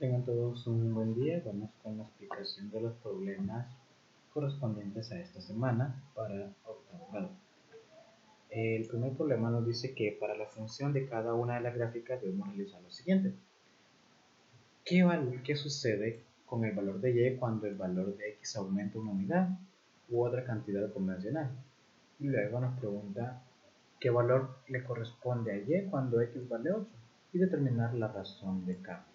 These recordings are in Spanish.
Tengan todos un buen día. Vamos con la explicación de los problemas correspondientes a esta semana para octavo grado. El primer problema nos dice que para la función de cada una de las gráficas debemos realizar lo siguiente. ¿Qué sucede con el valor de y cuando el valor de x aumenta una unidad u otra cantidad convencional? Y luego nos pregunta qué valor le corresponde a y cuando x vale 8 y determinar la razón de cambio.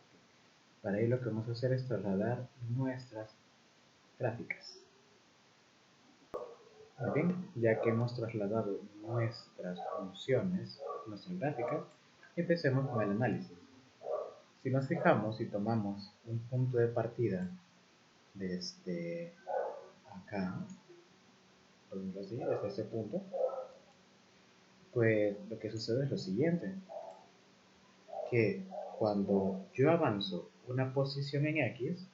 Para ello lo que vamos a hacer es trasladar nuestras gráficas. Muy bien, ya que hemos trasladado nuestras funciones, nuestras gráficas, empecemos con el análisis. Si nos fijamos y tomamos un punto de partida desde acá, desde ese punto, pues lo que sucede es lo siguiente, que cuando yo avanzo una posición en X,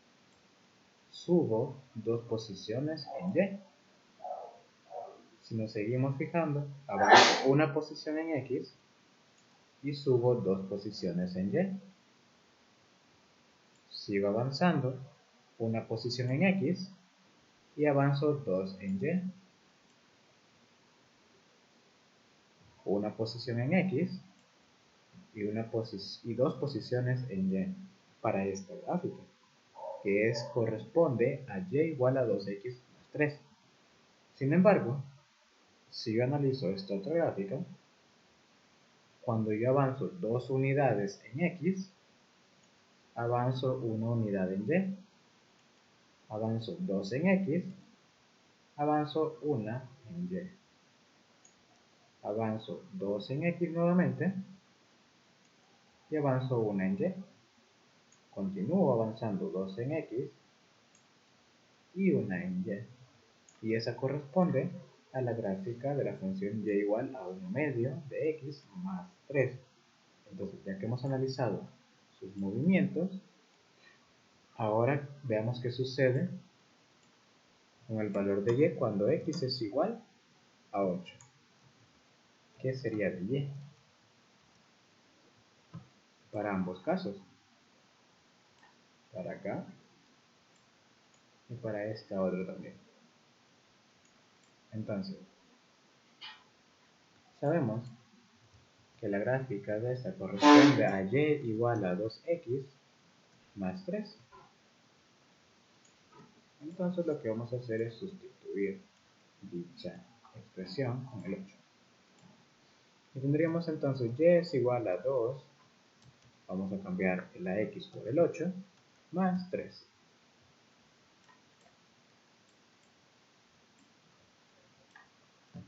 subo 2 posiciones en Y. Si nos seguimos fijando, avanzo una posición en X y subo 2 posiciones en Y. Sigo avanzando una posición en X y avanzo 2 en Y. Una posición en X y 2 posiciones en Y para esta gráfica, que corresponde a Y igual a 2x más 3. Sin embargo, si yo analizo esta otra gráfica, cuando yo avanzo 2 unidades en X, avanzo 1 unidad en Y, avanzo 2 en X, avanzo 1 en Y, avanzo 2 en X nuevamente y avanzo 1 en Y. Continúo avanzando 2 en X y 1 en Y. Y esa corresponde a la gráfica de la función y igual a 1 medio de x más 3. Entonces, ya que hemos analizado sus movimientos, ahora veamos qué sucede con el valor de y cuando x es igual a 8. ¿Qué sería de y? Para ambos casos. Para acá y para esta otra también. Entonces, sabemos que la gráfica de esta corresponde a y igual a 2x más 3. Entonces lo que vamos a hacer es sustituir dicha expresión con el 8. Y tendríamos entonces y es igual a 2, vamos a cambiar la x por el 8, más 3.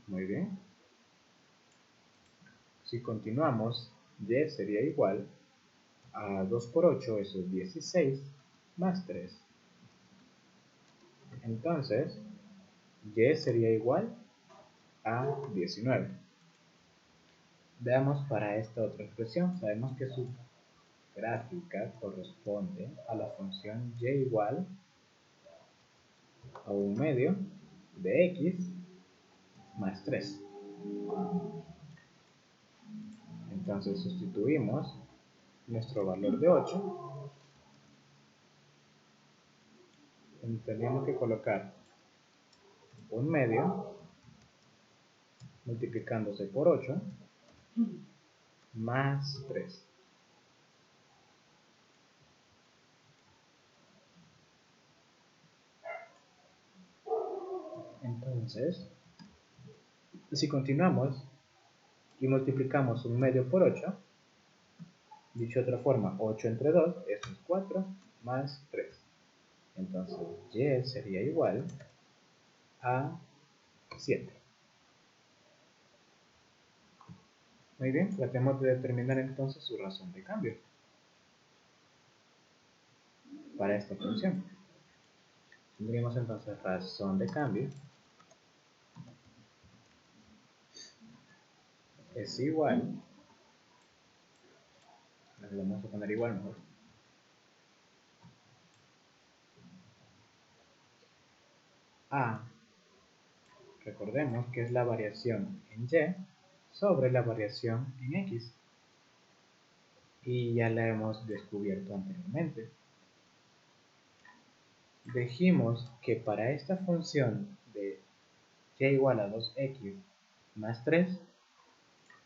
Muy bien. Si continuamos, y sería igual a 2 por 8, eso es 16, más 3. Entonces, y sería igual a 19. Veamos para esta otra expresión. Sabemos que su gráfica corresponde a la función y igual a 1 medio de x más 3. Entonces sustituimos nuestro valor de 8. Tendríamos que colocar 1 medio multiplicándose por 8 más 3. Entonces, si continuamos y multiplicamos 1 medio por 8, dicho de otra forma, 8 entre 2, eso es 4 más 3. Entonces, y sería igual a 7. Muy bien, tratemos de determinar entonces su razón de cambio para esta función. Tendríamos entonces razón de cambio es igual, le vamos a poner igual mejor, a, recordemos que es la variación en y sobre la variación en x, y ya la hemos descubierto anteriormente. dijimos que para esta función de y igual a 2x más 3,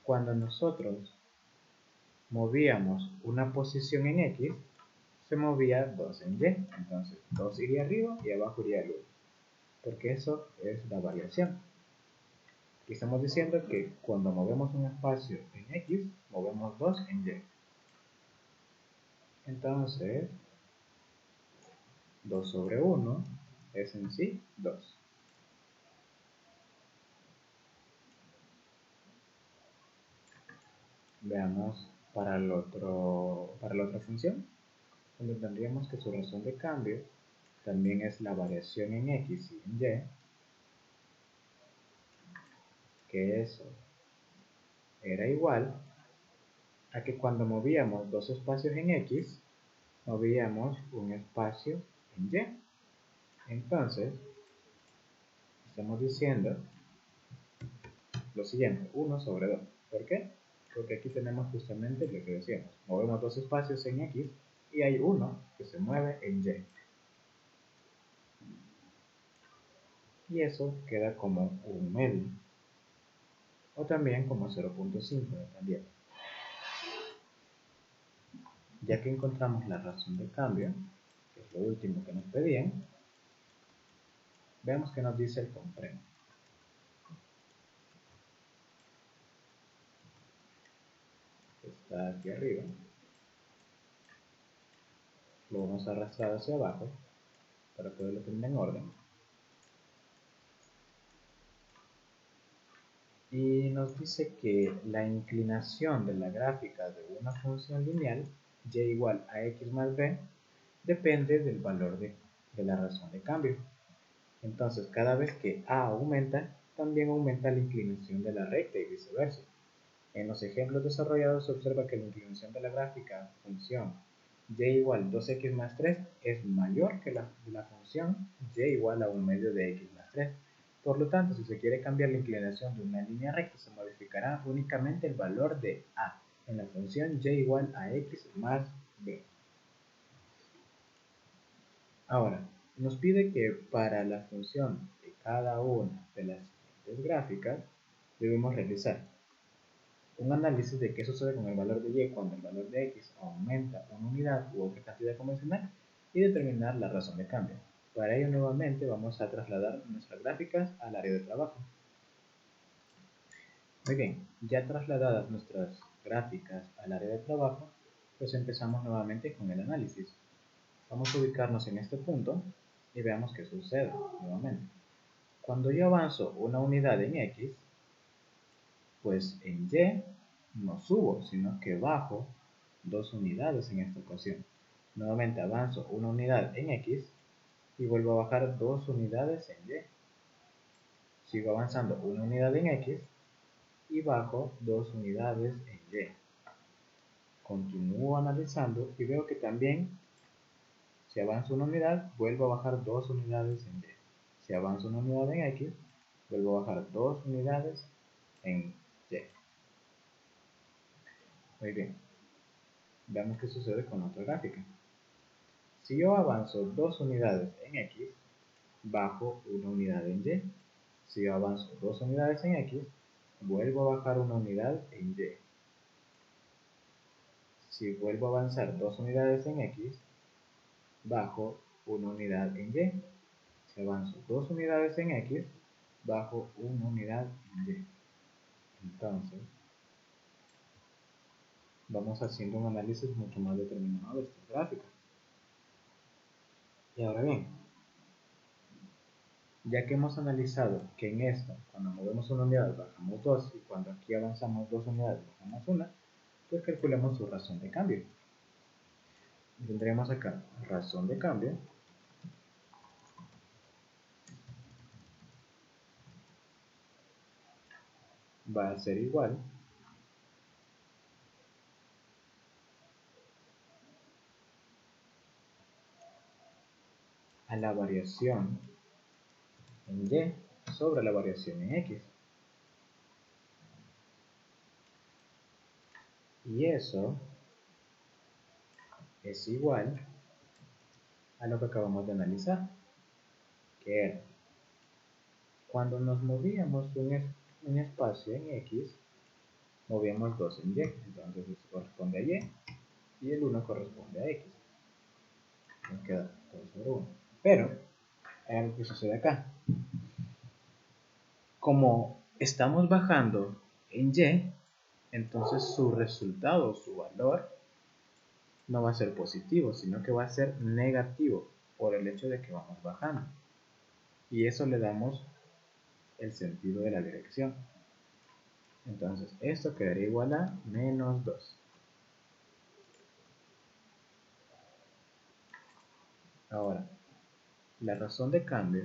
cuando nosotros movíamos una posición en x, se movía 2 en y. Entonces 2 iría arriba y abajo iría el 1, porque eso es la variación. Y estamos diciendo que cuando movemos un espacio en x, movemos 2 en y. Entonces 2 sobre 1 es en sí 2. Veamos para la otra función, donde tendríamos que su razón de cambio también es la variación en x y en y, que eso era igual a que cuando movíamos dos espacios en x, movíamos un espacio en y. Entonces, estamos diciendo lo siguiente, 1 sobre 2. ¿Por qué? Porque aquí tenemos justamente lo que decíamos. Movemos dos espacios en x y hay uno que se mueve en y. Y eso queda como un medio. O también como 0.5 dependiendo. Ya que encontramos la razón de cambio, que es lo último que nos pedían, veamos que nos dice el comprendo. Está aquí arriba. Lo vamos a arrastrar hacia abajo para poderlo tener en orden. Y nos dice que la inclinación de la gráfica de una función lineal, y igual a x más b, depende del valor de la razón de cambio. Entonces, cada vez que a aumenta, también aumenta la inclinación de la recta y viceversa. En los ejemplos desarrollados se observa que la inclinación de la gráfica función y igual 2x más 3 es mayor que la función y igual a un medio de x más 3. Por lo tanto, si se quiere cambiar la inclinación de una línea recta, se modificará únicamente el valor de a en la función y igual a x más b. Ahora, nos pide que para la función de cada una de las siguientes gráficas debemos realizar un análisis de qué sucede con el valor de y cuando el valor de x aumenta una unidad u otra cantidad convencional y determinar la razón de cambio. Para ello nuevamente vamos a trasladar nuestras gráficas al área de trabajo. Muy bien, ya trasladadas nuestras gráficas al área de trabajo, pues empezamos nuevamente con el análisis. Vamos a ubicarnos en este punto y veamos qué sucede nuevamente. Cuando yo avanzo una unidad en x, pues en y no subo, sino que bajo 2 unidades en esta ocasión. Nuevamente avanzo una unidad en x y vuelvo a bajar 2 unidades en y. Sigo avanzando una unidad en x y bajo 2 unidades en y. Continúo analizando y veo que también si avanzo una unidad, vuelvo a bajar 2 unidades en y. Si avanzo una unidad en x, vuelvo a bajar 2 unidades en y. Muy bien. Veamos qué sucede con otra gráfica. Si yo avanzo 2 unidades en x, bajo una unidad en y. Si yo avanzo 2 unidades en x, vuelvo a bajar una unidad en y. Si vuelvo a avanzar 2 unidades en x, bajo una unidad en y. Si avanzo 2 unidades en x, bajo una unidad en y. Entonces, vamos haciendo un análisis mucho más determinado de estas gráficas. Y ahora bien, ya que hemos analizado que en esta, cuando movemos una unidad bajamos 2 y cuando aquí avanzamos 2 unidades bajamos 1, pues calculemos su razón de cambio. Tendremos acá razón de cambio va a ser igual a la variación en y sobre la variación en x. Y eso es igual a lo que acabamos de analizar, que era cuando nos movíamos un espacio en X, movíamos 2 en Y, entonces eso corresponde a Y y el 1 corresponde a X. Nos queda 2 sobre 1. Pero hay algo que sucede acá. Como estamos bajando en Y, entonces su resultado, su valor, no va a ser positivo, sino que va a ser negativo por el hecho de que vamos bajando. Y eso le damos el sentido de la dirección. Entonces esto quedaría igual a menos 2. Ahora, la razón de cambio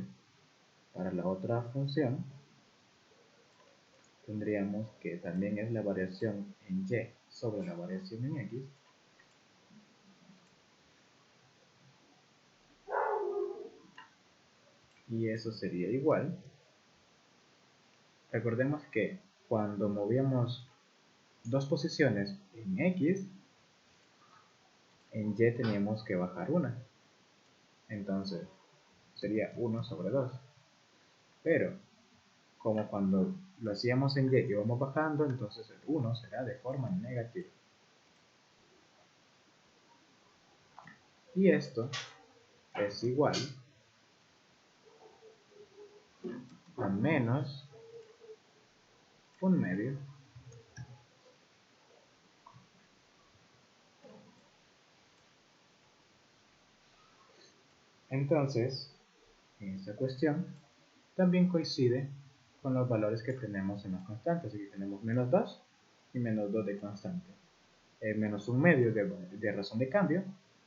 para la otra función tendríamos que también es la variación en Y sobre la variación en X. Y eso sería igual. Recordemos que cuando movíamos dos posiciones en X, en Y teníamos que bajar una. Entonces sería 1 sobre 2. Pero como cuando lo hacíamos en Y y íbamos bajando, entonces el 1 será de forma negativa. Y esto es igual a menos 1/2. Entonces, esta cuestión también coincide con los valores que tenemos en las constantes. Aquí tenemos menos 2 y menos 2 de constante. Menos 1/2 de razón de cambio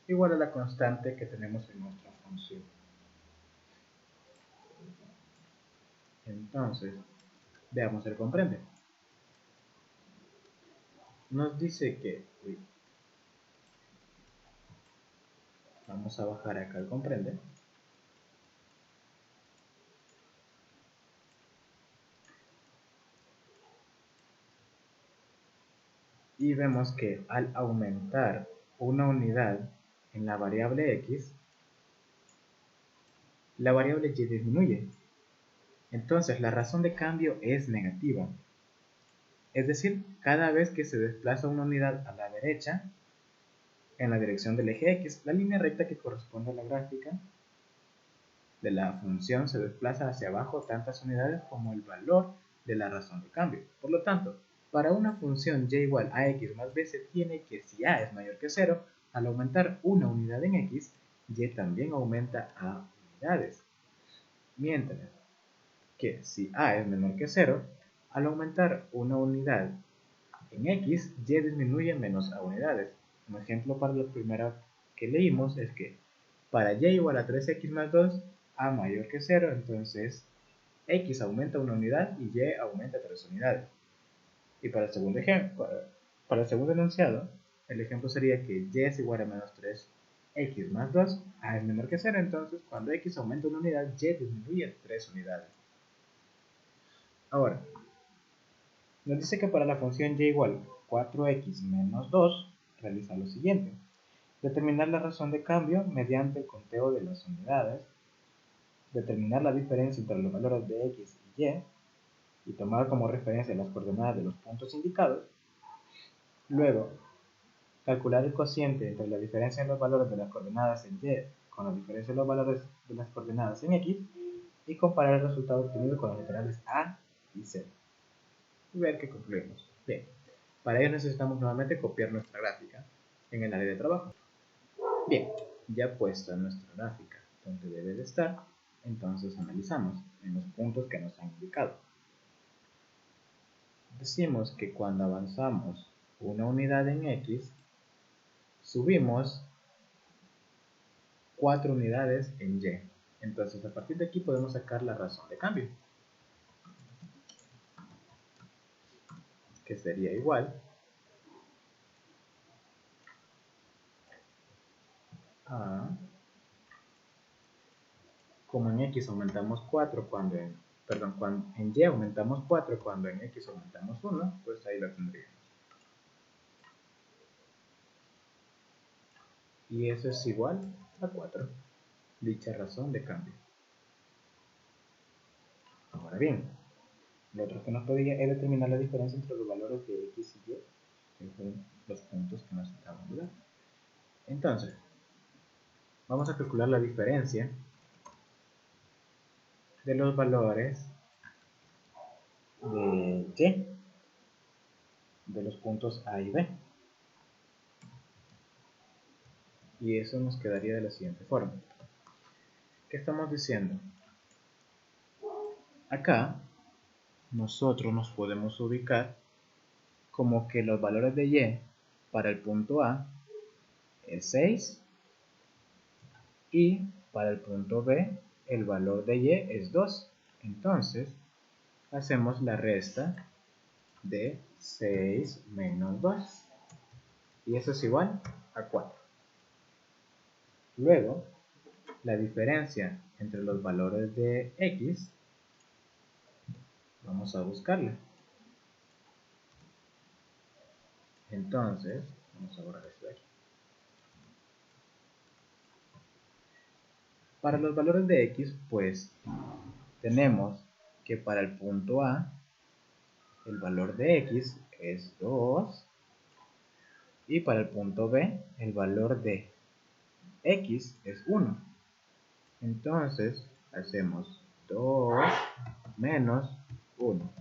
igual a la constante que tenemos en nuestra función. Entonces, veamos el comprende. Nos dice que, vamos a bajar acá el comprende. Y vemos que al aumentar una unidad en la variable x, la variable y disminuye. Entonces la razón de cambio es negativa. Es decir, cada vez que se desplaza una unidad a la derecha, en la dirección del eje x, la línea recta que corresponde a la gráfica de la función se desplaza hacia abajo tantas unidades como el valor de la razón de cambio. Por lo tanto, para una función y igual a x más b se tiene que si a es mayor que 0, al aumentar una unidad en x, y también aumenta a unidades. Mientras que si a es menor que 0, al aumentar una unidad en x, y disminuye menos a unidades. Un ejemplo para la primera que leímos es que para y igual a 3x más 2, a mayor que 0, entonces x aumenta una unidad y y aumenta 3 unidades. Y para el segundo ejemplo, para el segundo enunciado, el ejemplo sería que y es igual a menos 3x más 2, a es menor que 0, entonces cuando x aumenta una unidad, y disminuye 3 unidades. Ahora, nos dice que para la función y igual 4x menos 2, realiza lo siguiente. Determinar la razón de cambio mediante el conteo de las unidades, determinar la diferencia entre los valores de x y tomar como referencia las coordenadas de los puntos indicados. Luego, calcular el cociente entre la diferencia de los valores de las coordenadas en y con la diferencia de los valores de las coordenadas en x y comparar el resultado obtenido con los literales a y c. Y ver que concluimos. Bien, para ello necesitamos nuevamente copiar nuestra gráfica en el área de trabajo. Bien, ya puesta nuestra gráfica donde debe de estar, entonces analizamos en los puntos que nos han indicado. Decimos que cuando avanzamos una unidad en x, subimos 4 unidades en y. Entonces a partir de aquí podemos sacar la razón de cambio, que sería igual a, como en x aumentamos 4 cuando en y aumentamos 4 cuando en x aumentamos 1, pues ahí lo tendríamos. Y eso es igual a 4. dicha razón de cambio. Ahora bien, lo otro que nos pedía es determinar la diferencia entre los valores de x y y, que son los puntos que nos acaban de dar. Entonces, vamos a calcular la diferencia de los valores de y, de los puntos A y B. Y eso nos quedaría de la siguiente forma. ¿Qué estamos diciendo? Acá nosotros nos podemos ubicar como que los valores de y para el punto A es 6 y para el punto B el valor de y es 2. Entonces hacemos la resta de 6 menos 2 y eso es igual a 4. Luego, la diferencia entre los valores de x, vamos a buscarla. Entonces, vamos a borrar esto de aquí. Para los valores de x, pues tenemos que para el punto A, el valor de x es 2 y para el punto B, el valor de x es 1. Entonces, hacemos 2 menos 1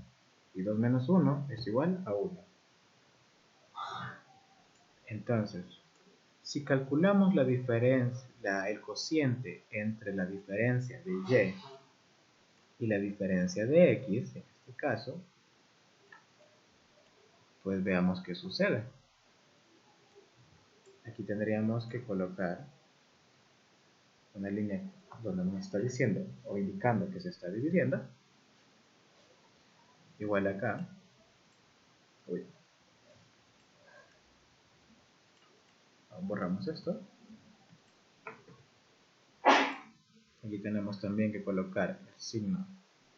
y 2 menos 1 es igual a 1. Entonces, si calculamos la diferencia, el cociente entre la diferencia de y la diferencia de x, en este caso, pues veamos qué sucede. Aquí tendríamos que colocar una línea donde nos está diciendo o indicando que se está dividiendo. Igual acá. Borramos esto. Aquí tenemos también que colocar el signo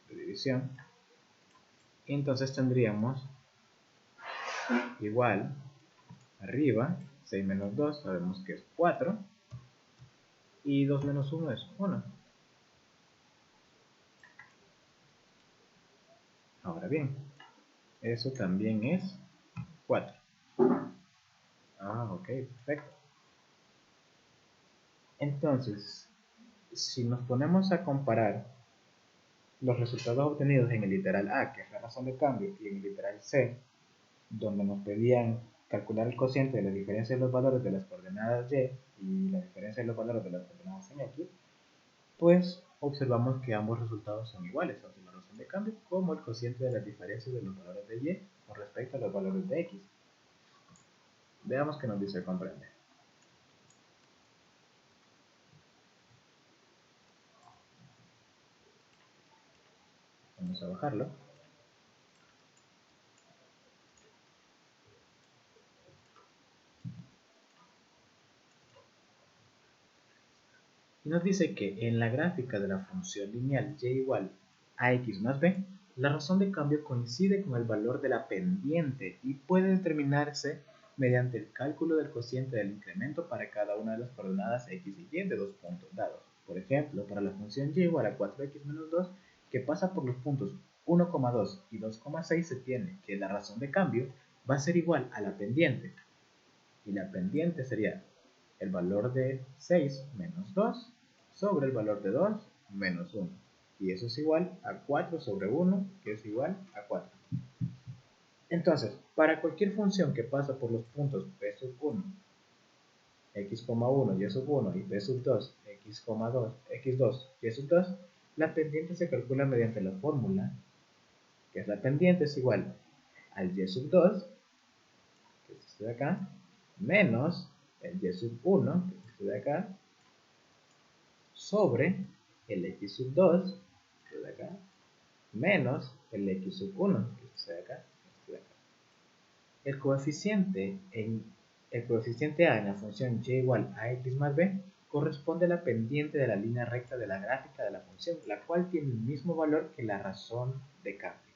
de división. Y entonces tendríamos igual arriba 6 menos 2 sabemos que es 4 y 2 menos 1 es 1. Ahora bien, eso también es 4. Ok, perfecto. Entonces, si nos ponemos a comparar los resultados obtenidos en el literal A, que es la razón de cambio, y en el literal C, donde nos pedían calcular el cociente de la diferencia de los valores de las coordenadas y la diferencia de los valores de las coordenadas en x, pues observamos que ambos resultados son iguales, tanto la razón de cambio como el cociente de las diferencias de los valores de y con respecto a los valores de x. Veamos qué nos dice comprende. Vamos a bajarlo. Y nos dice que en la gráfica de la función lineal y igual a x más b, la razón de cambio coincide con el valor de la pendiente y puede determinarse mediante el cálculo del cociente del incremento para cada una de las coordenadas x y y de dos puntos dados. Por ejemplo, para la función y igual a 4x menos 2, que pasa por los puntos 1,2 y 2,6, se tiene que la razón de cambio va a ser igual a la pendiente. Y la pendiente sería el valor de 6 menos 2 sobre el valor de 2 menos 1. Y eso es igual a 4 sobre 1, que es igual a 4. Entonces, para cualquier función que pasa por los puntos p sub 1, x,1, y sub 1 y p sub 2, x,2, x2, y sub 2, la pendiente se calcula mediante la fórmula, que es la pendiente es igual al y sub 2, que es este de acá, menos el y sub 1, que es este de acá, sobre el x sub 2, que es de acá, menos el x sub 1, que es este de acá, este de acá. El coeficiente A en la función y igual a x más b corresponde a la pendiente de la línea recta de la gráfica de la función, la cual tiene el mismo valor que la razón de cambio.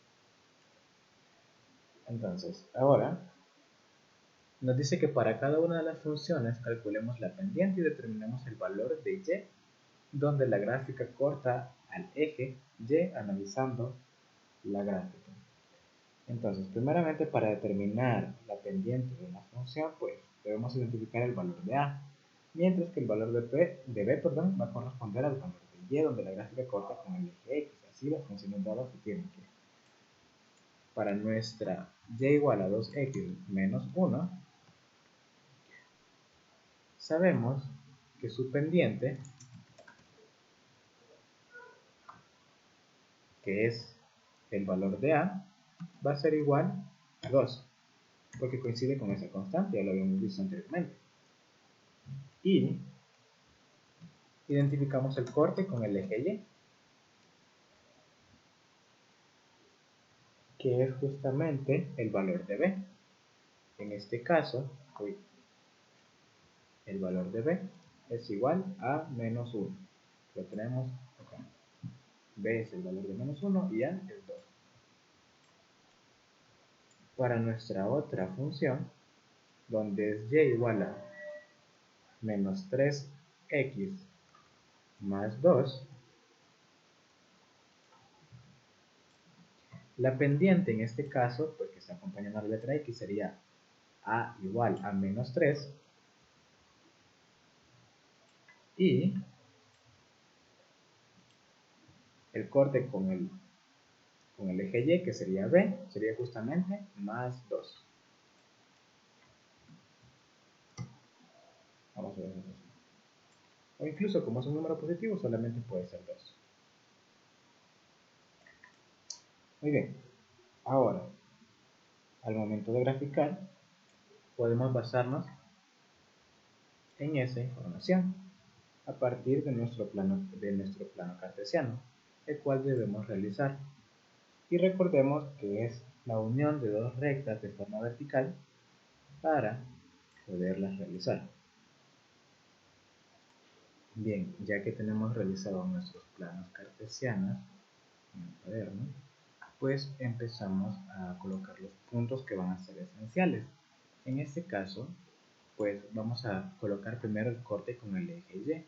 Entonces, ahora nos dice que para cada una de las funciones calculemos la pendiente y determinemos el valor de y donde la gráfica corta al eje Y analizando la gráfica. Entonces, primeramente para determinar la pendiente de una función, pues debemos identificar el valor de A, mientras que el valor de B va a corresponder al valor de Y, donde la gráfica corta con el eje X. Así las funciones dadas se tienen que. Para nuestra Y igual a 2X menos 1, sabemos que su pendiente, que es el valor de A, va a ser igual a 2, porque coincide con esa constante, ya lo habíamos visto anteriormente. Y identificamos el corte con el eje Y, que es justamente el valor de B. En este caso, el valor de B es igual a menos 1. Lo tenemos acá. B es el valor de menos 1 y A es 2. Para nuestra otra función, donde es Y igual a menos 3X más 2, la pendiente en este caso, pues que está acompañando a la letra X, sería A igual a menos 3 y el corte con el eje Y, que sería B, sería justamente más 2. Vamos a ver eso. O incluso como es un número positivo, solamente puede ser 2. Muy bien. Ahora, al momento de graficar, podemos basarnos en esa información a partir de nuestro plano cartesiano, el cual debemos realizar. Y recordemos que es la unión de dos rectas de forma vertical para poderlas realizar. Bien, ya que tenemos realizados nuestros planos cartesianos en el cuaderno, pues empezamos a colocar los puntos que van a ser esenciales. En este caso, pues vamos a colocar primero el corte con el eje Y,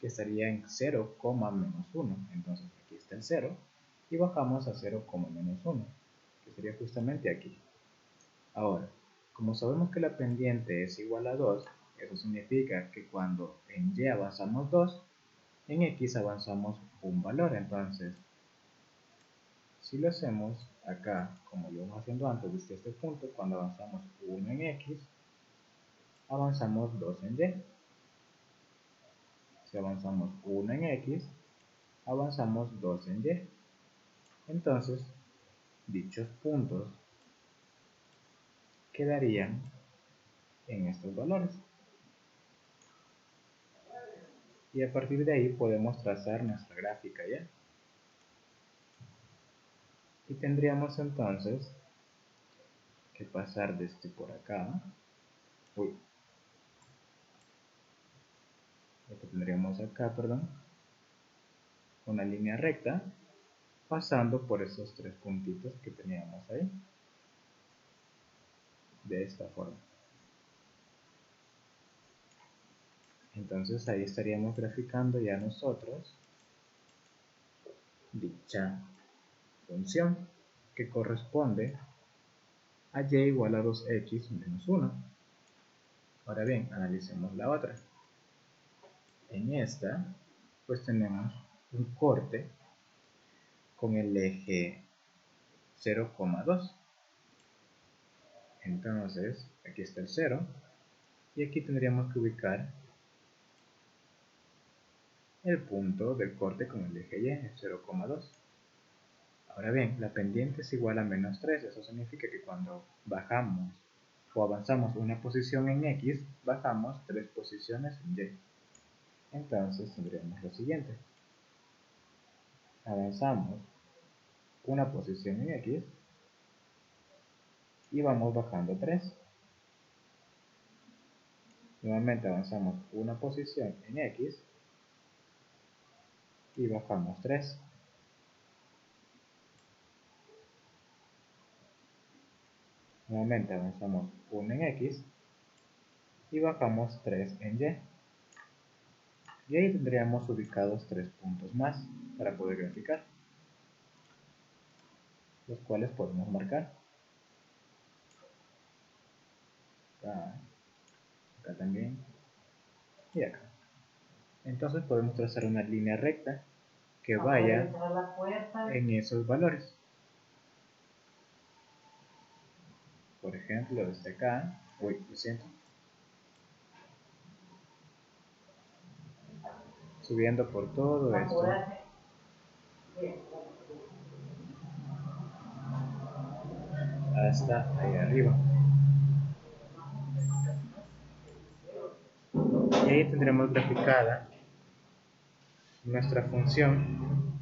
que estaría en 0, menos 1. Entonces aquí está el 0 y bajamos a 0, menos 1, que sería justamente aquí. Ahora, como sabemos que la pendiente es igual a 2, eso significa que cuando en Y avanzamos 2, en X avanzamos un valor. Entonces, si lo hacemos acá, como lo íbamos haciendo antes desde este punto, cuando avanzamos 1 en X, avanzamos 2 en Y. Si avanzamos 1 en X, avanzamos 2 en Y. Entonces, dichos puntos quedarían en estos valores. Y a partir de ahí podemos trazar nuestra gráfica ya. Y tendríamos entonces que pasar desde por acá. Lo que tendríamos acá, una línea recta pasando por esos tres puntitos que teníamos ahí. De esta forma. Entonces ahí estaríamos graficando ya nosotros dicha función que corresponde a Y igual a 2X menos 1. Ahora bien, analicemos la otra. En esta, pues tenemos un corte con el eje 0,2. Entonces, aquí está el 0 y aquí tendríamos que ubicar el punto del corte con el eje Y, el 0,2. Ahora bien, la pendiente es igual a menos 3, eso significa que cuando bajamos o avanzamos una posición en X, bajamos 3 posiciones en Y. Entonces tendríamos lo siguiente. Avanzamos una posición en X y vamos bajando 3. Nuevamente avanzamos una posición en X y bajamos 3. Nuevamente avanzamos 1 en X y bajamos 3 en Y. Y ahí tendríamos ubicados 3 puntos más para poder graficar, los cuales podemos marcar. Acá también y acá. Entonces podemos trazar una línea recta que vaya en esos valores. Por ejemplo, desde acá, lo siento, subiendo por todo esto hasta ahí arriba. Y ahí tendremos graficada nuestra función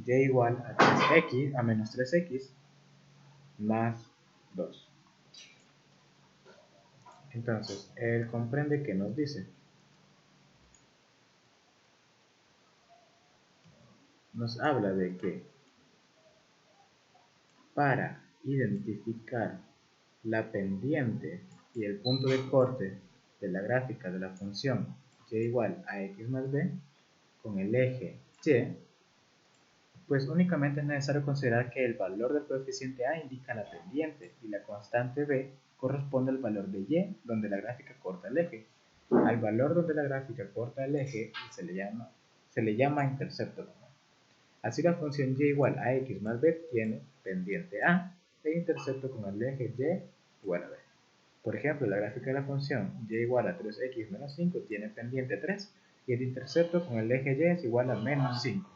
y igual a 3x a menos 3x más 2. Entonces, él comprende que nos dice. Nos habla de que para identificar la pendiente y el punto de corte de la gráfica de la función y igual a x más b con el eje y, pues únicamente es necesario considerar que el valor del coeficiente a indica la pendiente y la constante b corresponde al valor de y donde la gráfica corta el eje. Al valor donde la gráfica corta el eje se le llama intercepto. Así la función y igual a x más b tiene pendiente a e intercepto con el eje y igual a b. Por ejemplo, la gráfica de la función y igual a 3x menos 5 tiene pendiente 3 y el intercepto con el eje y es igual a menos 5.